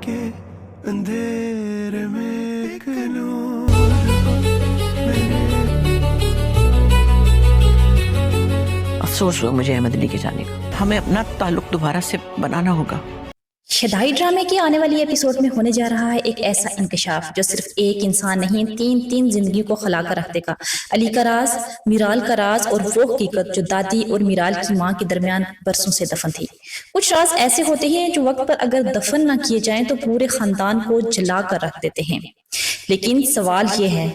के अंधेरे में एक नूर मेरे। अफसोस हुआ मुझे अहमद अली के जाने का। हमें अपना ताल्लुक दोबारा से बनाना होगा। शदाई ड्रामे के आने वाली एपिसोड में होने जा रहा है एक ऐसा इंकशाफ जो सिर्फ एक इंसान नहीं, तीन जिंदगी को खला कर रख देगा। अली का राज, मीराल का राज और वो हकीकत जो दादी और मीराल की माँ के दरमियान बरसों से दफन थी। कुछ राज ऐसे होते हैं जो वक्त पर अगर दफन ना किए जाएं तो पूरे खानदान को जला कर रख देते हैं। लेकिन सवाल ये है,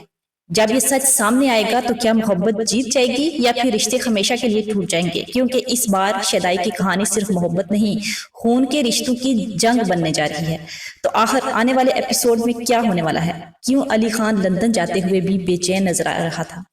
जब ये सच सामने आएगा तो क्या मोहब्बत जीत जाएगी या फिर रिश्ते हमेशा के लिए टूट जाएंगे? क्योंकि इस बार शदाई की कहानी सिर्फ मोहब्बत नहीं, खून के रिश्तों की जंग बनने जा रही है। तो आखिर आने वाले एपिसोड में क्या होने वाला है? क्यों अली खान लंदन जाते हुए भी बेचैन नजर आ रहा था?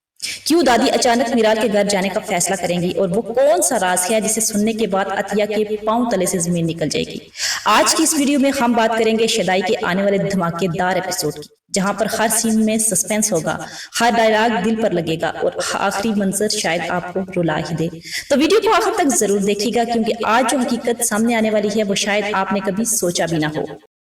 क्यों दादी अचानक मीराल के घर जाने का फैसला करेंगी? और वो कौन सा राज है जिसे सुनने के बाद अतिया के पांव तले से जमीन निकल जाएगी? आज की इस वीडियो में हम बात करेंगे शदाई के आने वाले धमाकेदार एपिसोड की, जहां पर हर सीन में सस्पेंस होगा, हर डायलॉग दिल पर लगेगा और आखिरी मंजर शायद आपको रुला ही दे। तो वीडियो को आखिर तक जरूर देखिएगा, क्योंकि आज जो हकीकत सामने आने वाली है वो शायद आपने कभी सोचा भी ना हो।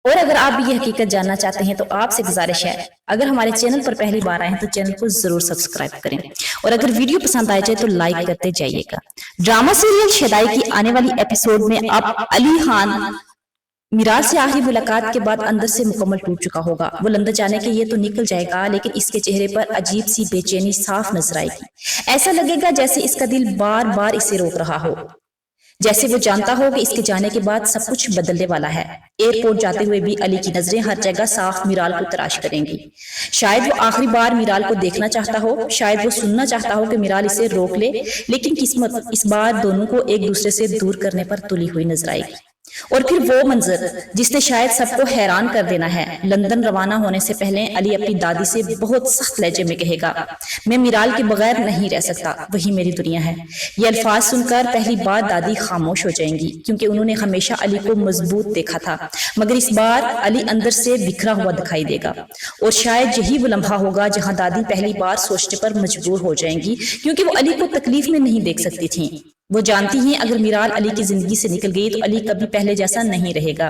और अगर आप भी ये हकीकत जानना चाहते हैं तो आपसे गुजारिश है, अगर हमारे चैनल पर पहली बार आए हैं तो चैनल को जरूर सब्सक्राइब करें और अगर वीडियो पसंद आए जाए तो लाइक करते जाइएगा। ड्रामा सीरियल शदाई की आने वाली एपिसोड में अब अली खान मीराल से आखिरी मुलाकात के बाद अंदर से मुकम्मल टूट चुका होगा। वो लंदन जाने के लिए तो निकल जाएगा, लेकिन इसके चेहरे पर अजीब सी बेचैनी साफ नजर आएगी। ऐसा लगेगा जैसे इसका दिल बार बार इसे रोक रहा हो, जैसे वो जानता हो कि इसके जाने के बाद सब कुछ बदलने वाला है। एयरपोर्ट जाते हुए भी अली की नजरें हर जगह साफ मीराल को तलाश करेंगी। शायद वो आखिरी बार मीराल को देखना चाहता हो, शायद वो सुनना चाहता हो कि मीराल इसे रोक ले, लेकिन किस्मत इस बार दोनों को एक दूसरे से दूर करने पर तुली हुई नजर आएगी। और फिर वो मंजर जिसने शायद सबको हैरान कर देना है। लंदन रवाना होने से पहले अली अपनी दादी से बहुत सख्त लहजे में कहेगा, मैं मीराल के बगैर नहीं रह सकता, वही मेरी दुनिया है। ये अल्फाज सुनकर पहली बार दादी खामोश हो जाएंगी, क्योंकि उन्होंने हमेशा अली को मजबूत देखा था, मगर इस बार अली अंदर से बिखरा हुआ दिखाई देगा। और शायद यही वो लम्हा होगा जहां दादी पहली बार सोचने पर मजबूर हो जाएंगी, क्योंकि वो अली को तकलीफ में नहीं देख सकती थी। वो जानती हैं अगर मीराल अली की जिंदगी से निकल गई तो अली कभी पहले जैसा नहीं रहेगा।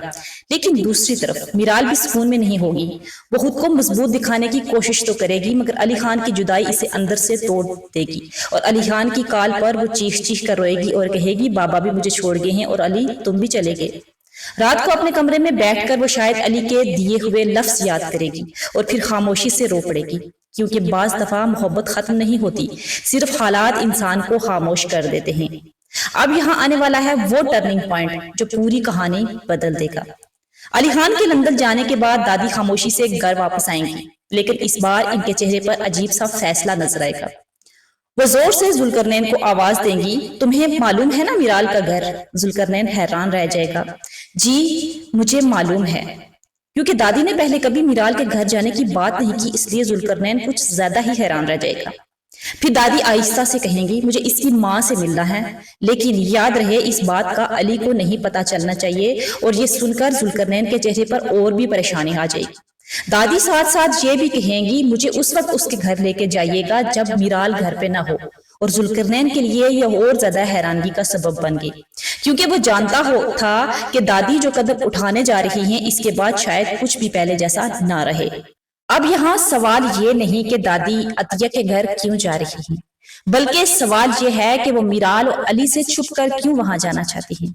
लेकिन दूसरी तरफ मीराल भी सुकून में नहीं होगी। वो खुद को मजबूत दिखाने की कोशिश तो करेगी, मगर अली खान की जुदाई इसे अंदर से तोड़ देगी। और अली खान की कॉल पर वो चीख चीख कर रोएगी और कहेगी, बाबा भी मुझे छोड़ गए हैं और अली तुम भी चले गए। रात को अपने कमरे में बैठकर वो शायद अली के दिए हुए लफ्ज याद करेगी और फिर खामोशी से रो पड़ेगी, क्योंकि बाज दफा मोहब्बत खत्म नहीं होती, सिर्फ हालात इंसान को खामोश कर देते हैं। अब यहाँ आने वाला है वो टर्निंग पॉइंट जो पूरी कहानी बदल देगा। अली खान के लंदन जाने के बाद दादी खामोशी से घर वापस आएंगी, लेकिन इस बार इनके चेहरे पर अजीब सा फैसला नजर आएगा। वो जोर से जुल्करनैन को आवाज देंगी, तुम्हें मालूम है ना मीराल का घर? जुल्करनैन हैरान रह जाएगा, जी मुझे मालूम है, क्योंकि दादी ने पहले कभी मीराल के घर जाने की बात नहीं की, इसलिए जुल्करनैन कुछ ज्यादा ही हैरान रह जाएगा। फिर दादी आहिस्ता से कहेंगी, मुझे इसकी माँ से मिलना है, लेकिन याद रहे इस बात का अली को नहीं पता चलना चाहिए। और ये सुनकर जुल्करनैन के चेहरे पर और भी परेशानी आ जाएगी। दादी साथ साथ ये भी कहेंगी, मुझे उस वक्त उसके घर लेके जाइएगा जब मीराल घर पे ना हो। और जुल्करनैन के लिए यह और ज्यादा हैरानगी का सबब बन गई, क्योंकि वो जानता था कि दादी जो कदम उठाने जा रही हैं इसके बाद शायद कुछ भी पहले जैसा ना रहे। अब यहाँ सवाल ये नहीं कि दादी अतिया के घर क्यों जा रही हैं, बल्कि सवाल ये है कि वो मीराल और अली से छुपकर क्यों वहां जाना चाहती हैं।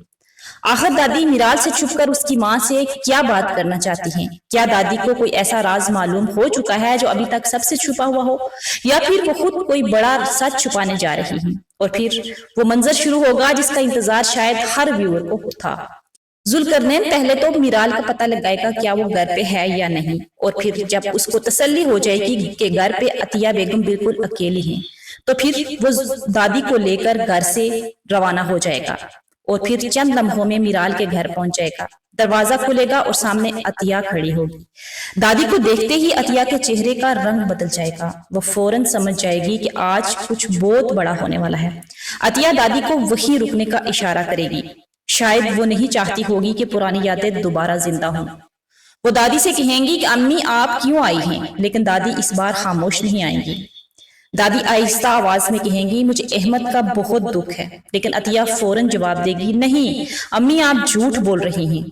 आखिर दादी मीराल से छुपकर उसकी माँ से क्या बात करना चाहती हैं? क्या दादी को कोई ऐसा राज मालूम हो चुका है जो अभी तक सबसे छुपा हुआ हो, या फिर वो खुद कोई बड़ा सच छुपाने जा रही हैं? और फिर वो मंजर शुरू होगा जिसका इंतजार शायद हर व्यूअर को था। जुल्करनैन पहले तो मीराल का पता लगाएगा क्या वो घर पे है या नहीं, और फिर जब उसको तसल्ली हो जाएगी कि घर पे अतिया बेगम बिल्कुल अकेली हैं, तो फिर वो दादी को लेकर घर से रवाना हो जाएगा और फिर चंद लम्हों में मीराल के घर पहुंच जाएगा। दरवाजा खुलेगा और सामने अतिया खड़ी होगी। दादी को देखते ही अतिया के चेहरे का रंग बदल जाएगा। वो फौरन समझ जाएगी कि आज कुछ बहुत बड़ा होने वाला है। अतिया दादी को वहीं रुकने का इशारा करेगी। शायद वो नहीं चाहती होगी कि पुरानी यादें दोबारा जिंदा हों। वो दादी से कहेंगी कि अम्मी आप क्यों आई हैं, लेकिन दादी इस बार खामोश नहीं आएंगी। दादी आहिस्ता आवाज में कहेंगी, मुझे अहमद का बहुत दुख है, लेकिन अतिया फौरन जवाब देगी, नहीं अम्मी आप झूठ बोल रही हैं।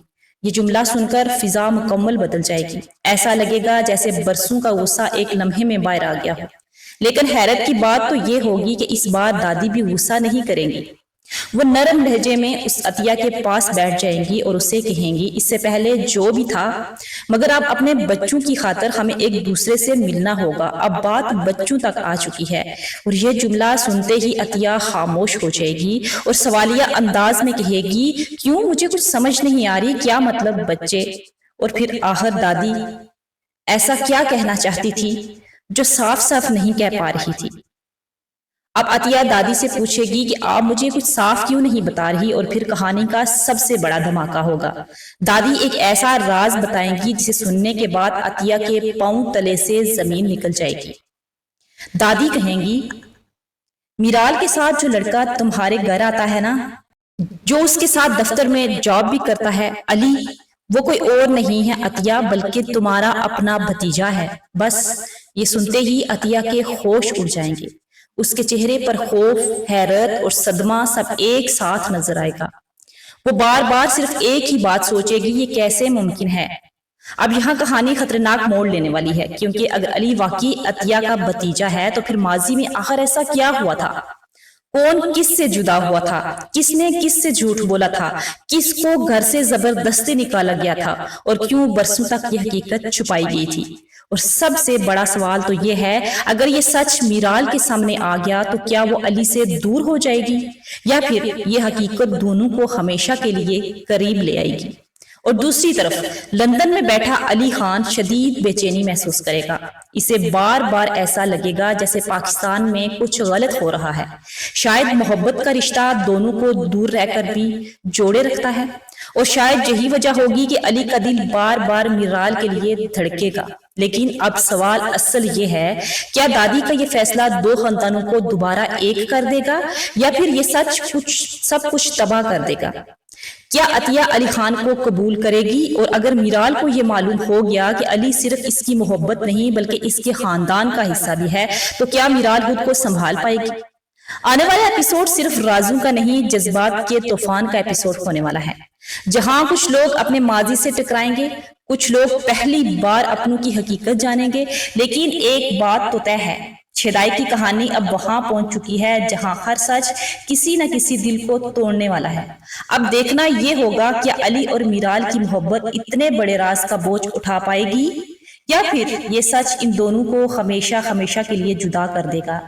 یہ جملہ سن کر فضا مکمل بدل جائے گی، ایسا لگے گا جیسے برسوں کا غصہ ایک لمحے میں باہر آ گیا ہو۔ لیکن حیرت کی بات تو یہ ہوگی کہ اس بار دادی بھی غصہ نہیں کریں گی۔ وہ نرم لہجے میں اس عطیہ کے پاس بیٹھ جائیں گی اور اسے کہیں گی، اس سے پہلے جو بھی تھا، مگر اب اپنے بچوں کی خاطر ہمیں ایک دوسرے سے ملنا ہوگا، اب بات بچوں تک آ چکی ہے۔ اور یہ جملہ سنتے ہی عطیہ خاموش ہو جائے گی اور سوالیہ انداز میں کہے گی، کیوں؟ مجھے کچھ سمجھ نہیں آ رہی، کیا مطلب بچے؟ اور پھر آخر دادی ایسا کیا کہنا چاہتی تھی جو صاف صاف نہیں کہہ پا رہی تھی؟ اب عطیہ دادی سے پوچھے گی کہ آپ مجھے کچھ صاف کیوں نہیں بتا رہی، اور پھر کہانی کا سب سے بڑا دھماکہ ہوگا۔ دادی ایک ایسا راز بتائیں گی جسے سننے کے بعد عطیہ کے پاؤں تلے سے زمین نکل جائے گی۔ دادی کہیں گی، میرال کے ساتھ جو لڑکا تمہارے گھر آتا ہے نا، جو اس کے ساتھ دفتر میں جاب بھی کرتا ہے، علی، وہ کوئی اور نہیں ہے عطیہ، بلکہ تمہارا اپنا بھتیجا ہے۔ بس یہ سنتے ہی عطیہ کے ہوش اڑ جائیں گے، اس کے چہرے پر خوف، حیرت اور صدمہ سب ایک ساتھ نظر آئے گا۔ وہ بار بار صرف ایک ہی بات سوچے گی، یہ کیسے ممکن ہے؟ اب یہاں کہانی خطرناک موڑ لینے والی ہے، کیونکہ اگر علی واقعی عطیہ کا بھتیجا ہے تو پھر ماضی میں آخر ایسا کیا ہوا تھا؟ کون کس سے جدا ہوا تھا؟ کس نے کس سے جھوٹ بولا تھا؟ کس کو گھر سے زبردستی نکالا گیا تھا؟ اور کیوں برسوں تک یہ حقیقت چھپائی گئی تھی؟ اور سب سے بڑا سوال تو یہ ہے، اگر یہ سچ میرال کے سامنے آ گیا تو کیا وہ علی سے دور ہو جائے گی، یا پھر یہ حقیقت دونوں کو ہمیشہ کے لیے قریب لے آئے گی؟ اور دوسری طرف لندن میں بیٹھا علی خان شدید بے چینی محسوس کرے گا۔ اسے بار بار ایسا لگے گا جیسے پاکستان میں کچھ غلط ہو رہا ہے، شاید محبت کا رشتہ دونوں کو دور رہ کر بھی جوڑے رکھتا ہے، اور شاید یہی وجہ ہوگی کہ علی کا دل بار بار میرال کے لیے دھڑکے گا۔ لیکن اب سوال اصل یہ ہے، کیا دادی کا یہ فیصلہ دو خاندانوں کو دوبارہ ایک کر دے گا، یا پھر یہ سب کچھ تباہ کر دے گا؟ کیا عطیہ علی خان کو قبول کرے گی؟ اور اگر میرال کو یہ معلوم ہو گیا کہ علی صرف اس کی محبت نہیں بلکہ اس کے خاندان کا حصہ بھی ہے، تو کیا میرال خود کو سنبھال پائے گی؟ آنے والا ایپیسوڈ صرف رازوں کا نہیں، جذبات کے طوفان کا ایپیسوڈ ہونے والا ہے، جہاں کچھ لوگ اپنے ماضی سے ٹکرائیں گے، کچھ لوگ پہلی بار اپنوں کی حقیقت جانیں گے، لیکن ایک بات تو طے ہے، چھدائی کی کہانی اب وہاں پہنچ چکی ہے جہاں ہر سچ کسی نہ کسی دل کو توڑنے والا ہے۔ اب دیکھنا یہ ہوگا کہ علی اور میرال کی محبت اتنے بڑے راز کا بوجھ اٹھا پائے گی، یا پھر یہ سچ ان دونوں کو ہمیشہ ہمیشہ کے لیے جدا کر دے گا۔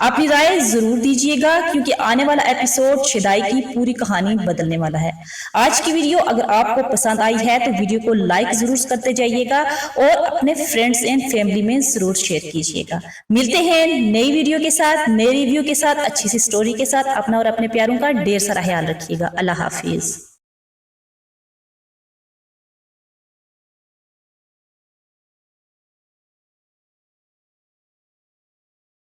اپنی رائے ضرور دیجیے گا، کیونکہ آنے والا ایپیسوڈ چھدائی کی پوری کہانی بدلنے والا ہے۔ آج کی ویڈیو اگر آپ کو پسند آئی ہے تو ویڈیو کو لائک ضرور کرتے جائیے گا اور اپنے فرینڈز اینڈ فیملی میں ضرور شیئر کیجیے گا۔ ملتے ہیں نئی ویڈیو کے ساتھ، نئی ریویو کے ساتھ، اچھی سی سٹوری کے ساتھ۔ اپنا اور اپنے پیاروں کا ڈھیر سارا خیال رکھیے گا۔ اللہ حافظ۔